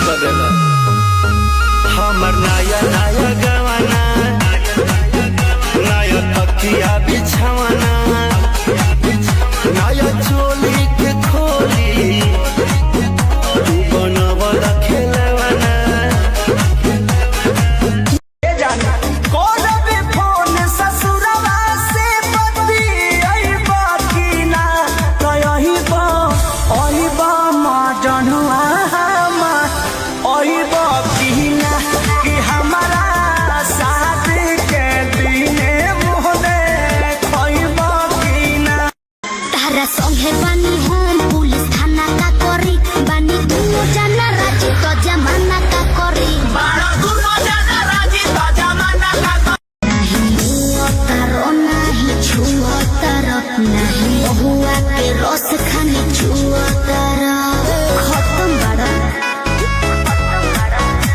कर देला। हमर नया नया गवाना, नया तकिया बिछावाना, नया चोली के खोली तू बनवला खेलवाना। कौन भी फोन ससुरवा से बती आई बाकी ना तो यही बा मजनुआ की ना कि हमारा शादी के दिने मोहने खइबा की ना। तारा संगे बानी हम पुलिस थाना का करी, बानी दुनो जाना राजी तो जमाना का करी, बारा दुनो जाना राजी तो जमाना का करी। नहीं तारो नहीं छुओ तारो, नहीं बहुआ के रस खानी छुओ तारो। खत्म बड़ा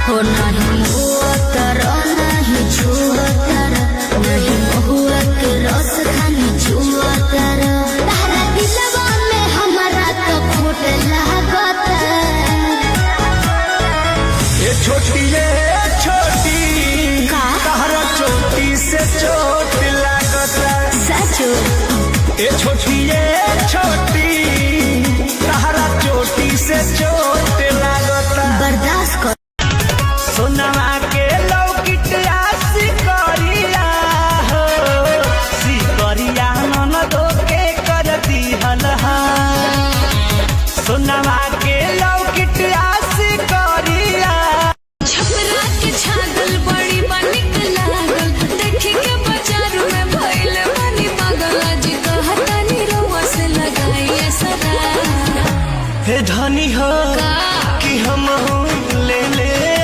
हो नहीं हुआ तारो, नहीं छुओ तारो, नहीं बहुआ के रस खानी छुओ तारो। तारा दिलवा में हमारा तो फूट लागता। ये छोटी का? तहरा चोटी से चोट लागता। सचो ये छोटी तहरा चोटी से चोट लागता। बर्दाश्त कर। सोनवा के लौकिट सिकरिया हो, सिकरिया ननदो के कर दिहल हा। सोनवा के लौकिट सिकरिया छपरा के छागल बड़ी बनिक लागल, देखी के बाजार में भइल बनी पागल। आज कहतानी रउआ से लगाइए सदा। हे धनी हो कि हम ले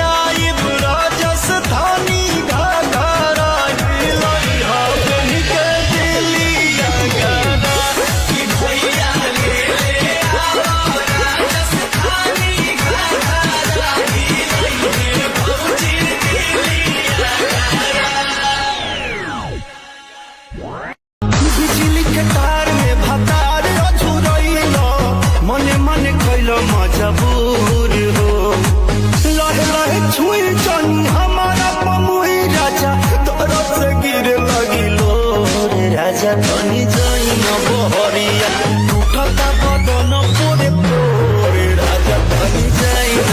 आई राजस धानी घाघरा लई हो बनी के दिलिया गाना कि भैया ले आओ राजस धानी घाघरा लई के भौजी दिलिया गाना। बिजली के तार में भतार अछुरैलो, मने मने कैलो मजबूर हो। लहे लहे छुई जानी हमारा पमुई राजा, तोरा से गिरे लगिलो रे राजा। बनी जाई न बहरिया टूटता बदन पोरे पोरे राजा, बनी जाई न